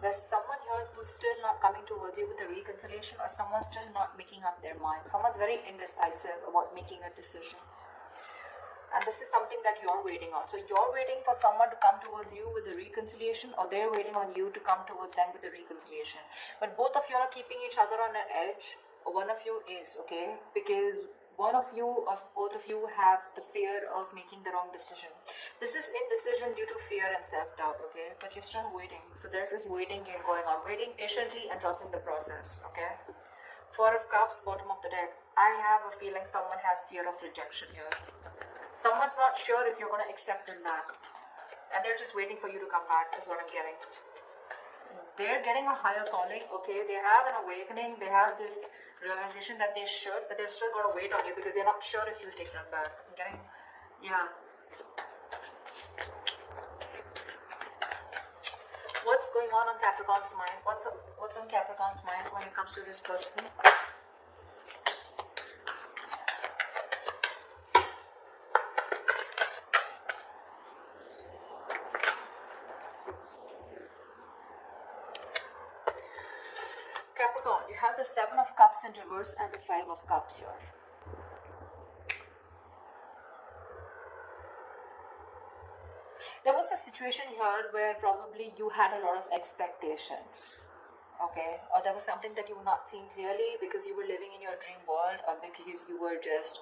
There's someone here who's still not coming towards you with a reconciliation, or someone's still not making up their mind. Someone's very indecisive about making a decision. And this is something that you're waiting on. So you're waiting for someone to come towards you with a reconciliation, or they're waiting on you to come towards them with a reconciliation. But both of you are keeping each other on an edge. One of you is, okay? Because one of you or both of you have the fear of making the wrong decision. This is indecision due to fear and self-doubt, okay? But you're still waiting. So there's this waiting game going on. Waiting patiently and trusting the process, okay? Four of Cups, bottom of the deck. I have a feeling someone has fear of rejection here. Someone's not sure if you're going to accept them back. And they're just waiting for you to come back, is what I'm getting. They're getting a higher calling, okay? They have an awakening. They have this realization that they should, but they're still going to wait on you because they're not sure if you'll take them back. I'm getting, yeah. What's going on Capricorn's mind? What's on Capricorn's mind when it comes to this person? Capricorn, you have the Seven of Cups in reverse and the Five of Cups here. There was a situation here where probably you had a lot of expectations, okay? Or there was something that you were not seeing clearly because you were living in your dream world, or because you were just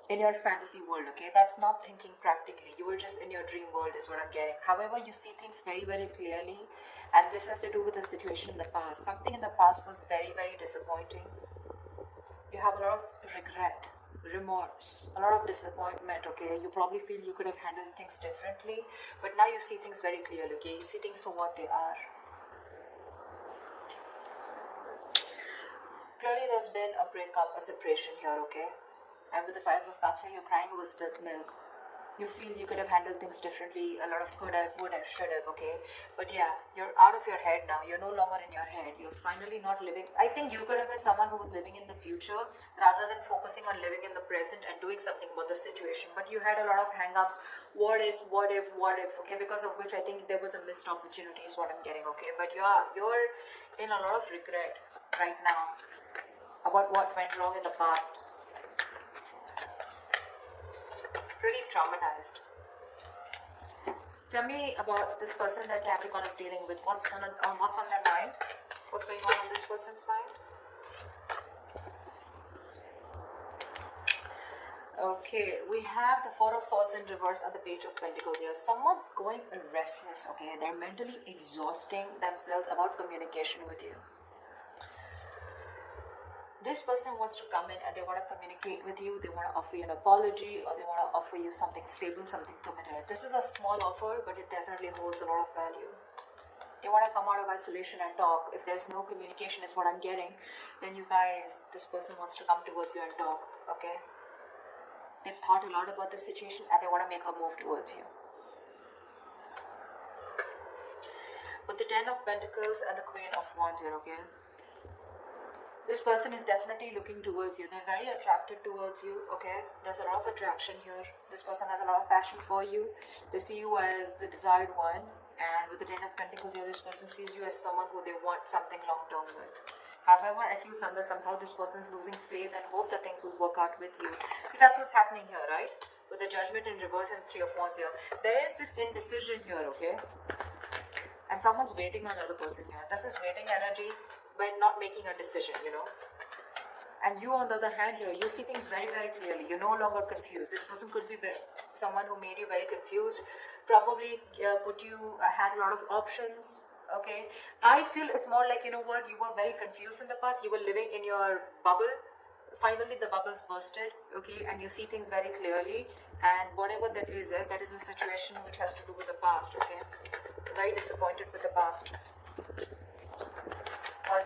in your fantasy world, okay? That's not thinking practically. You were just in your dream world is what I'm getting. However, you see things very, very clearly, and this has to do with a situation in the past. Something in the past was very, very disappointing. You have a lot of regret, remorse, a lot of disappointment, okay? You probably feel you could have handled things differently, but now you see things very clearly, okay? You see things for what they are. Clearly there's been a breakup, a separation here, okay? And with the Five of Cups here, you're crying over spilled milk. You feel you could have handled things differently, a lot of could have, would have, should have, okay? But yeah, you're out of your head now. You're no longer in your head. You're finally not living. I think you could have been someone who was living in the future rather than focusing on living in the present and doing something about the situation. But you had a lot of hang-ups. What if, okay? Because of which I think there was a missed opportunity is what I'm getting, okay? But yeah, you're in a lot of regret right now about what went wrong in the past. Pretty traumatized. Tell me about this person that Capricorn is dealing with. What's on their mind? What's going on this person's mind? Okay, we have the Four of Swords in reverse and the Page of Pentacles here. Someone's going restless, okay? They're mentally exhausting themselves about communication with you. This person wants to come in and they want to communicate with you. They want to offer you an apology, or they want to offer you something stable, something committed. This is a small offer, but it definitely holds a lot of value. They want to come out of isolation and talk. If there's no communication is what I'm getting, then you guys, this person wants to come towards you and talk, okay? They've thought a lot about the situation and they want to make a move towards you. With the Ten of Pentacles and the Queen of Wands here, okay? This person is definitely looking towards you. They're very attracted towards you, okay? There's a lot of attraction here. This person has a lot of passion for you. They see you as the desired one. And with the Ten of Pentacles here, this person sees you as someone who they want something long-term with. However, I feel somehow this person is losing faith and hope that things will work out with you. See, that's what's happening here, right? With the Judgment in reverse and Three of Wands here. There is this indecision here, okay? And someone's waiting on another person here. This is waiting energy, by not making a decision, you know. And you, on the other hand here, you see things very, very clearly. You're no longer confused. This person could be someone who made you very confused, probably had a lot of options, okay. I feel it's more like, you know what, you were very confused in the past. You were living in your bubble. Finally the bubble's bursted, okay, and you see things very clearly. And whatever that is a situation which has to do with the past, okay. Very disappointed with the past.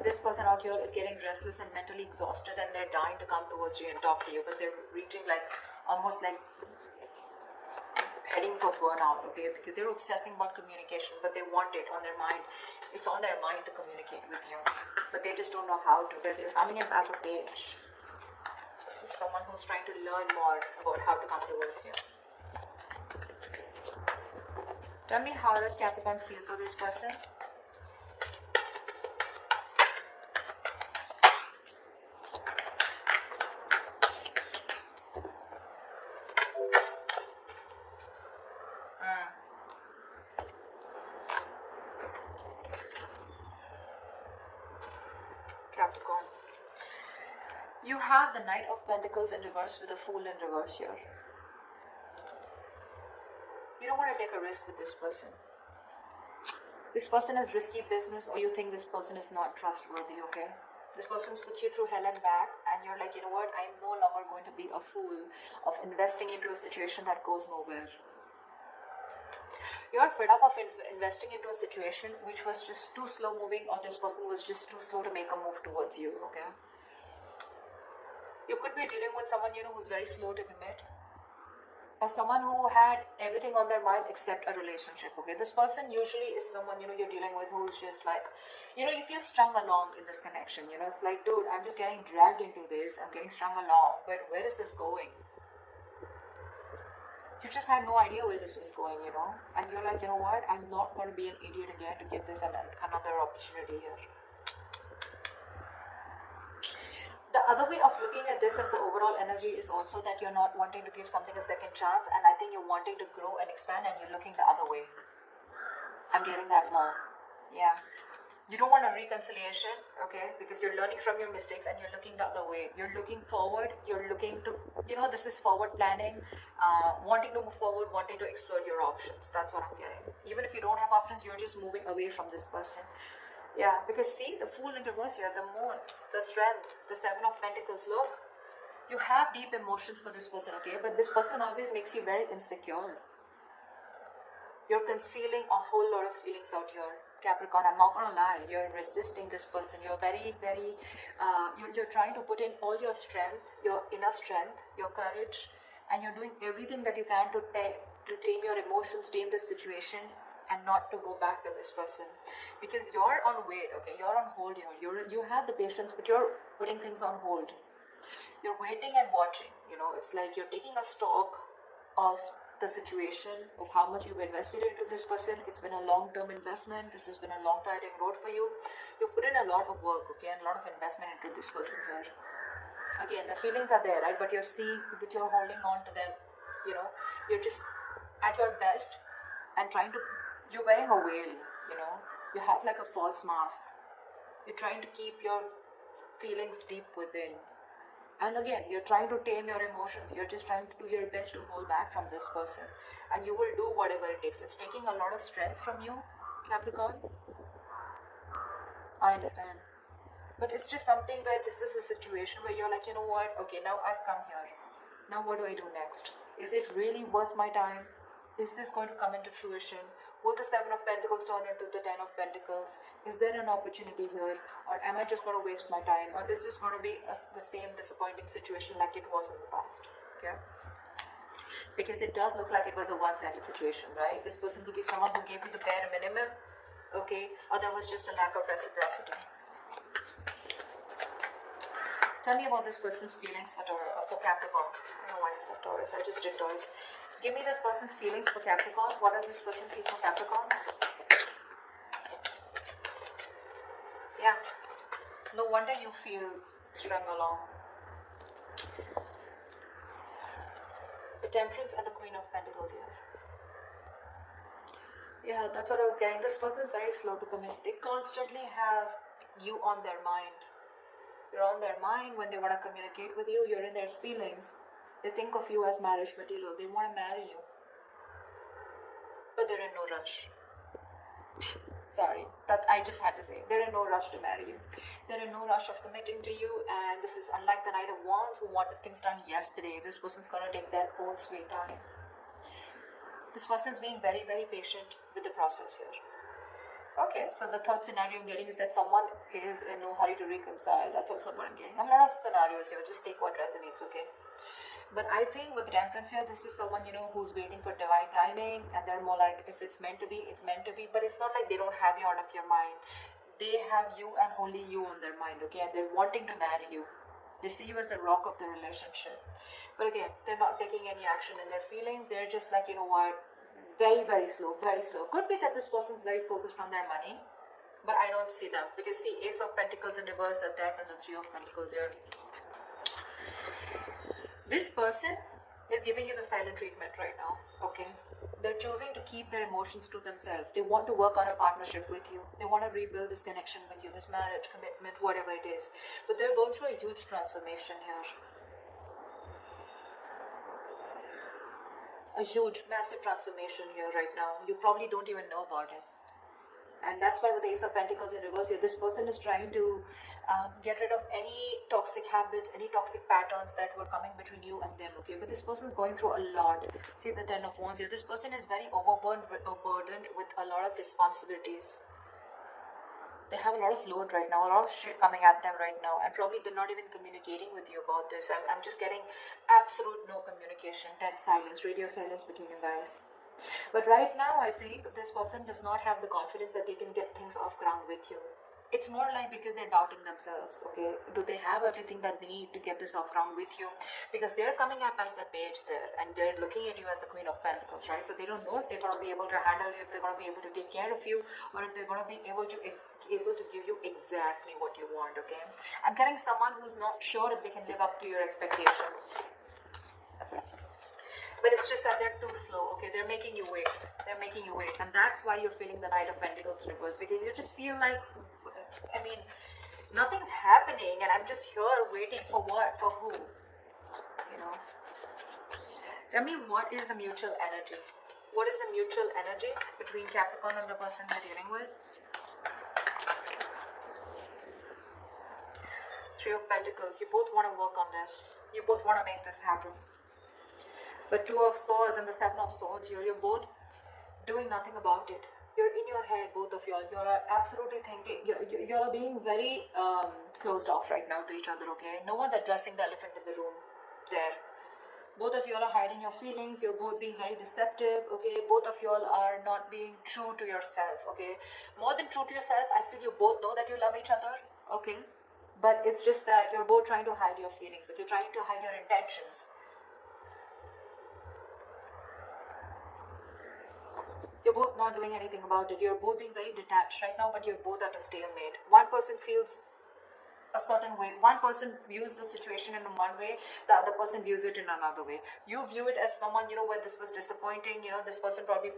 This person out here is getting restless and mentally exhausted, and they're dying to come towards you and talk to you, but they're reaching like almost like heading for burnout, okay, because they're obsessing about communication, but they want it on their mind. It's on their mind to communicate with you, but they just don't know how to, because they're coming in as a page. This is someone who's trying to learn more about how to come towards you. Tell me, how does Capricorn feel for this person? Capricorn. You have the Knight of Pentacles in reverse with a Fool in reverse here. You don't want to take a risk with this person. This person is risky business, or you think this person is not trustworthy, okay? This person's put you through hell and back, and you're like, you know what, I'm no longer going to be a fool of investing into a situation that goes nowhere. You're fed up of investing into a situation which was just too slow moving, or this person was just too slow to make a move towards you, okay? You could be dealing with someone, you know, who's very slow to commit, or someone who had everything on their mind except a relationship, okay? This person usually is someone, you know, you're dealing with who's just like, you know, you feel strung along in this connection, you know, it's like, dude, I'm just getting dragged into this, I'm getting strung along, but where is this going? You just had no idea where this was going, you know, and you're like, you know what, I'm not going to be an idiot again to give this another opportunity here. The other way of looking at this as the overall energy is also that you're not wanting to give something a second chance, and I think you're wanting to grow and expand, and you're looking the other way. I'm getting that more. Yeah. You don't want a reconciliation, okay, because you're learning from your mistakes and you're looking the other way. You're looking forward, you're looking to, you know, this is forward planning, wanting to move forward, wanting to explore your options. That's what I'm getting. Even if you don't have options, you're just moving away from this person. Yeah, because see, the Fool in reverse here, the Moon, the Strength, the Seven of Pentacles, look. You have deep emotions for this person, okay, but this person always makes you very insecure. You're concealing a whole lot of feelings out here, Capricorn. I'm not gonna lie, you're resisting this person. You're very, very, you're trying to put in all your strength, your inner strength, your courage, and you're doing everything that you can to tame your emotions, tame the situation, and not to go back to this person. Because you're on wait, okay, you're on hold here. You have the patience, but you're putting things on hold. You're waiting and watching, you know, it's like you're taking a stock of the situation, of how much you've invested into this person. It's been a long-term investment. This has been a long tiring road for you. You've put in a lot of work, okay, and a lot of investment into this person here. Again, the feelings are there, right? But you're seeing, but you're holding on to them, you know. You're just at your best and trying to, you're wearing a veil, you know. You have like a false mask. You're trying to keep your feelings deep within. And again, you're trying to tame your emotions. You're just trying to do your best to hold back from this person. And you will do whatever it takes. It's taking a lot of strength from you, Capricorn. I understand. But it's just something where this is a situation where you're like, you know what? Okay, now I've come here. Now what do I do next? Is it really worth my time? Is this going to come into fruition? Will the Seven of Pentacles turn into the Ten of Pentacles? Is there an opportunity here? Or am I just going to waste my time? Or is this going to be the same disappointing situation like it was in the past? Okay? Because it does look like it was a one-sided situation, right? This person could be someone who gave you the bare minimum, okay? Or there was just a lack of reciprocity. Tell me about this person's feelings for Capricorn. I don't know why I said Taurus. I just did Taurus. Give me this person's feelings for Capricorn. What does this person feel for Capricorn? Yeah. No wonder you feel strung along. The Temperance and the Queen of Pentacles here. Yeah, that's what I was getting. This person is very slow to commit. They constantly have you on their mind. You're on their mind when they want to communicate with you. You're in their feelings. They think of you as marriage material. They want to marry you. But they're in no rush. Sorry, that I just had to say. They're in no rush to marry you. They're in no rush of committing to you. And this is unlike the Knight of Wands who wanted things done yesterday. This person's going to take their own sweet time. This person's being very, very patient with the process here. Okay, so the third scenario I'm getting is that someone is in no hurry to reconcile. That's also what I'm getting. A lot of scenarios here. Just take what resonates, okay? But I think with Temperance here, this is someone, you know, who's waiting for divine timing, and they're more like, if it's meant to be, it's meant to be. But it's not like they don't have you out of your mind. They have you and only you on their mind, okay? And they're wanting to marry you. They see you as the rock of the relationship. But again, they're not taking any action in their feelings. They're just like, you know what, Very, very slow, very slow. Could be that this person is very focused on their money, but I don't see that, because see, Ace of Pentacles in reverse, the death, and the Three of Pentacles here. This person is giving you the silent treatment right now, okay? They're choosing to keep their emotions to themselves. They want to work on a partnership with you. They want to rebuild this connection with you, this marriage, commitment, whatever it is. But they're going through a huge transformation here. A huge, massive transformation here right now. You probably don't even know about it. And that's why with the Ace of Pentacles in reverse here, this person is trying to get rid of any toxic habits, any toxic patterns that were coming between you and them, okay? But this person is going through a lot. See the Ten of Wands here. This person is very overburdened with a lot of responsibilities. They have a lot of load right now, a lot of shit coming at them right now, and probably they're not even communicating with you about this. I'm just getting absolute no communication, dead silence, radio silence between you guys. But right now, I think this person does not have the confidence that they can get things off ground with you. It's more like because they're doubting themselves, okay? Do they have everything that they need to get this off ground with you? Because they're coming up as the page there, and they're looking at you as the Queen of Pentacles, right? So they don't know if they're going to be able to handle you, if they're going to be able to take care of you, or if they're going to be able to give you exactly what you want, okay? I'm getting someone who's not sure if they can live up to your expectations. But it's just that they're too slow, okay? They're making you wait. They're making you wait. And that's why you're feeling the Knight of Pentacles reverse. Because you just feel like, I mean, nothing's happening. And I'm just here waiting for what? For who? You know? Tell me, what is the mutual energy? What is the mutual energy between Capricorn and the person you're dealing with? Three of Pentacles. You both want to work on this. You both want to make this happen. But Two of Swords and the Seven of Swords here, you're both doing nothing about it. You're in your head, both of y'all. You're absolutely thinking, you're being very closed off right now to each other, okay? No one's addressing the elephant in the room there. Both of y'all are hiding your feelings. You're both being very deceptive, okay? Both of y'all are not being true to yourself, okay? More than true to yourself, I feel you both know that you love each other, okay? But it's just that you're both trying to hide your feelings, okay? You're trying to hide your intentions. You're both not doing anything about it. You're both being very detached right now, but you're both at a stalemate. One person feels a certain way. One person views the situation in one way, the other person views it in another way. You view it as someone, where this was disappointing, this person probably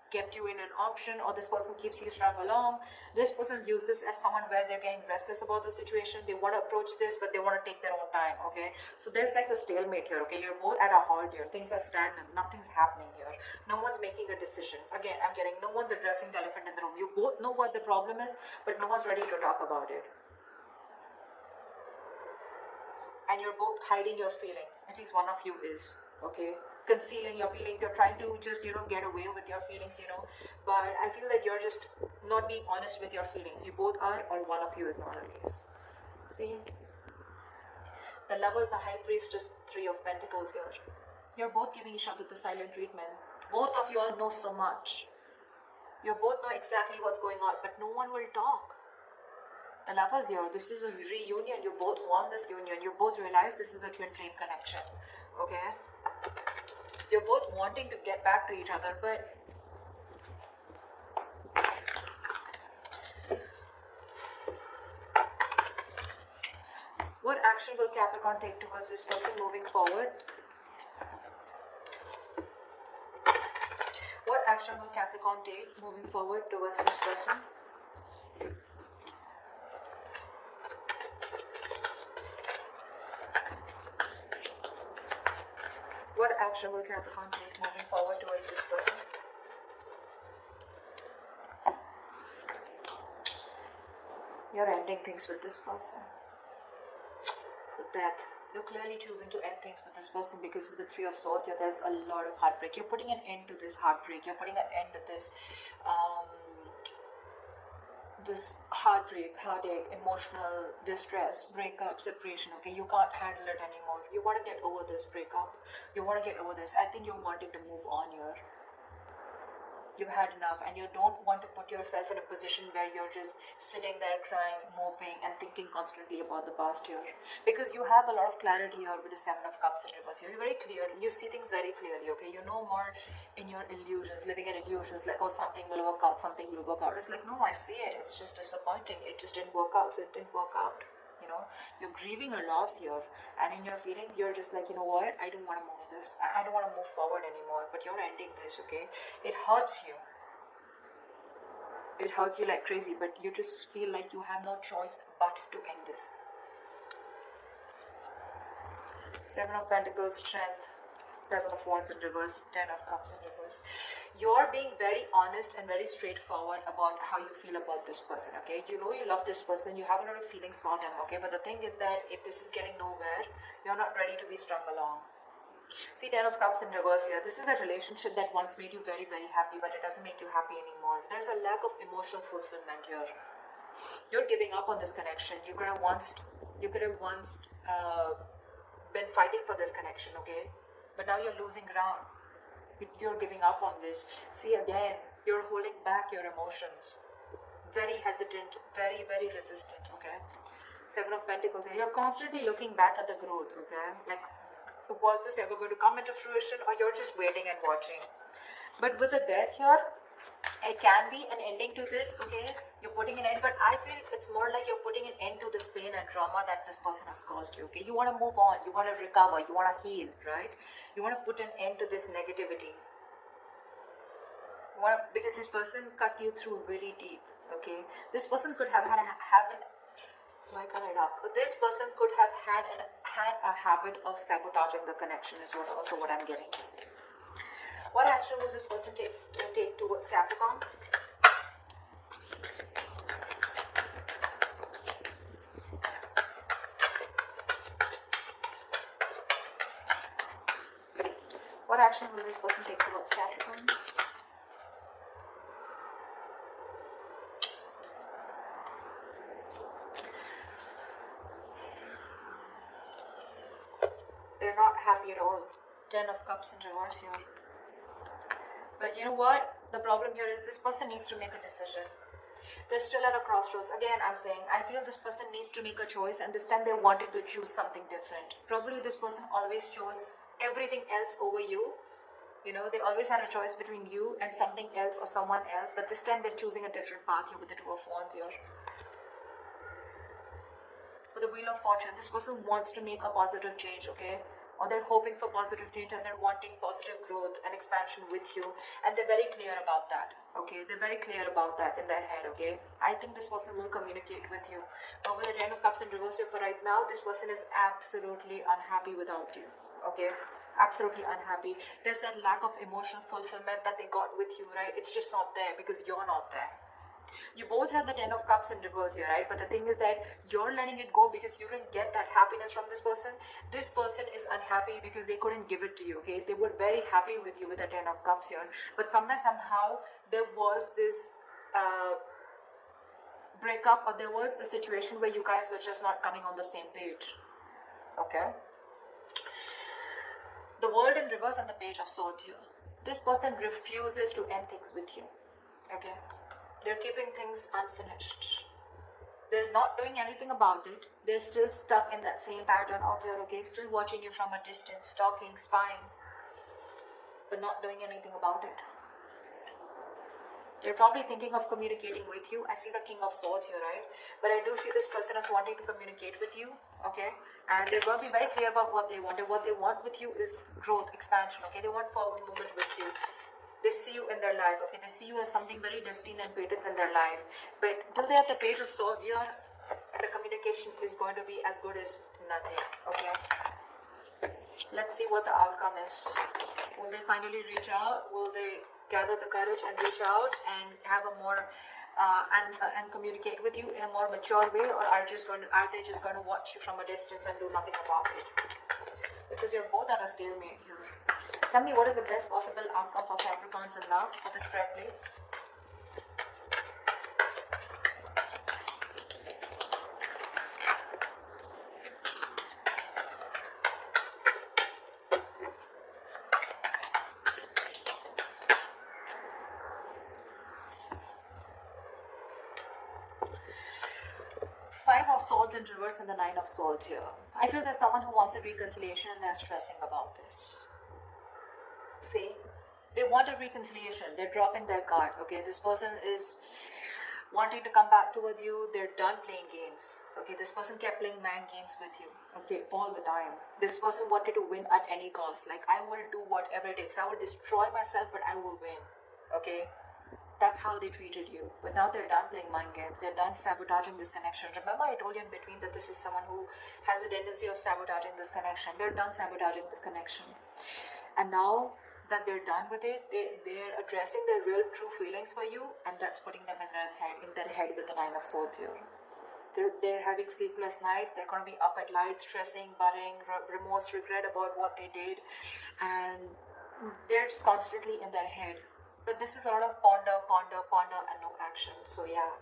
kept you in an option, or this person keeps you strung along. This person views this as someone where they're getting restless about the situation. They want to approach this, but they want to take their own time, okay? So there's like a stalemate here, okay? You're both at a halt here. Things are stagnant. Nothing's happening here. No one's making a decision. Again, I'm getting no one's addressing the elephant in the room. You both know what the problem is, but no one's ready to talk about it. And you're both hiding your feelings. At least one of you is, okay? Concealing your feelings. You're trying to just, get away with your feelings, But I feel that you're just not being honest with your feelings. You both are, or one of you is not at least. See? The Lovers, the High Priestess, Three of Pentacles here. You're both giving each other the silent treatment. Both of you all know so much. You both know exactly what's going on, but no one will talk. The Lovers here, this is a reunion. You both want this union. You both realize this is a twin flame connection, okay? You're both wanting to get back to each other, but what action will Capricorn take towards this person moving forward? What action will Capricorn take moving forward towards this person? What action will Capricorn take moving forward towards this person? You're ending things with this person. The Death. You're clearly choosing to end things with this person because with the Three of Swords here, there's a lot of heartbreak. You're putting an end to this heartbreak. You're putting an end to this this heartbreak, heartache, emotional distress, breakup, separation, okay? You can't handle it anymore. You want to get over this breakup. You want to get over this. I think you're wanting to move on here. you've had enough, and you don't want to put yourself in a position where you're just sitting there crying, moping, and thinking constantly about the past here. Because you have a lot of clarity here with the Seven of Cups in reverse here. You're very clear, you see things very clearly, okay? You know more in your illusions, living in illusions, like, oh, something will work out, something will work out. It's like, no, I see it, it's just disappointing, it just didn't work out, so it didn't work out. You know, you're grieving a loss here, and in your feelings you're just like, you know what, I don't want to move this, I don't want to move forward anymore, but you're ending this, okay? It hurts you, like crazy, but you just feel like you have no choice but to end this. Seven of Pentacles, Strength, Seven of Wands in reverse, Ten of Cups in reverse. You're being very honest and very straightforward about how you feel about this person, okay? You know you love this person, you have a lot of feelings for them, okay? But the thing is that if this is getting nowhere, you're not ready to be strung along. See, Ten of Cups in reverse here. This is a relationship that once made you very, very happy, but it doesn't make you happy anymore. There's a lack of emotional fulfillment here. You're giving up on this connection. You could have once been fighting for this connection, okay? But now you're losing ground. You're giving up on this. See, again, you're holding back your emotions. Very hesitant, very, very resistant, okay? Seven of Pentacles. You're constantly looking back at the growth, okay? Like, was this ever going to come into fruition, or you're just waiting and watching? But with the Death here, it can be an ending to this, okay? You're putting an end, but I feel it's more like you're putting an end to this pain and trauma that this person has caused you, okay? You want to move on, you want to recover, you want to heal, right? You want to put an end to this negativity. Because this person cut you through really deep, okay? This person could have why can't I talk? This person could have had a habit of sabotaging the connection, is also what I'm getting. What action will this person take towards Capricorn? What action will this person take towards Capricorn? They're not happy at all. Ten of Cups in reverse here. But you know what? The problem here is this person needs to make a decision. They're still at a crossroads. Again, I'm saying, I feel this person needs to make a choice, and this time they wanted to choose something different. Probably this person always chose everything else over you. You know, they always had a choice between you and something else or someone else, but this time they're choosing a different path here with the Two of Wands here. For the Wheel of Fortune, this person wants to make a positive change, okay? Or they're hoping for positive change, and they're wanting positive growth and expansion with you, and they're very clear about that, okay? They're very clear about that in their head, okay? I think this person will communicate with you. But with the Ten of Cups in reverse here, for right now, this person is absolutely unhappy without you, okay? Absolutely unhappy. There's that lack of emotional fulfillment that they got with you, right? It's just not there because you're not there. You both have the Ten of Cups in reverse here, right? But the thing is that you're letting it go because you didn't get that happiness from this person. This person is unhappy because they couldn't give it to you, okay? They were very happy with you with the Ten of Cups here. But somehow there was this breakup, or there was a situation where you guys were just not coming on the same page, okay? The World in reverse and the Page of Swords here. This person refuses to end things with you, okay? They're keeping things unfinished. They're not doing anything about it. They're still stuck in that same pattern out here, okay? Still watching you from a distance, stalking, spying, but not doing anything about it. They're probably thinking of communicating with you. I see the King of Swords here, right? But I do see this person as wanting to communicate with you, okay? And they're going to be very clear about what they want. And what they want with you is growth, expansion, okay? They want forward movement with you. They see you in their life, okay? They see you as something very destined and fated in their life. But till they have the Page of Swords here, the communication is going to be as good as nothing, okay? Let's see what the outcome is. Will they finally reach out? Will they gather the courage and reach out and have a more and communicate with you in a more mature way, or are they just going to watch you from a distance and do nothing about it? Because you're both at a stalemate here. Tell me, what is the best possible outcome for Capricorns in love for the spread, please? Swords in reverse and the Nine of Swords here. I feel there's someone who wants a reconciliation and they're stressing about this. See? They want a reconciliation. They're dropping their guard. Okay, this person is wanting to come back towards you. They're done playing games. Okay, this person kept playing mind games with you. Okay, all the time. This person wanted to win at any cost. Like, I will do whatever it takes. I will destroy myself, but I will win. Okay, that's how they treated you. But now they're done playing mind games. They're done sabotaging this connection. Remember, I told you in between that this is someone who has a tendency of sabotaging this connection. They're done sabotaging this connection. And now that they're done with it, they're addressing their real true feelings for you, and that's putting them in their head with the Nine of Swords here. They're having sleepless nights. They're going to be up at night, stressing, worrying, remorse, regret about what they did, and they're just constantly in their head. But this is a lot of ponder, and no action. So yeah,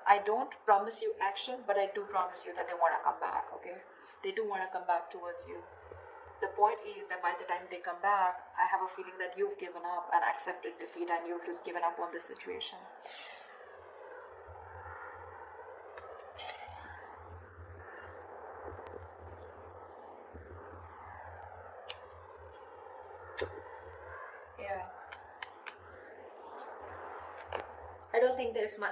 I don't promise you action, but I do promise you that they want to come back. Okay, they do want to come back towards you. The point is that by the time they come back, I have a feeling that you've given up and accepted defeat, and you've just given up on this situation. Yeah. I don't think there's much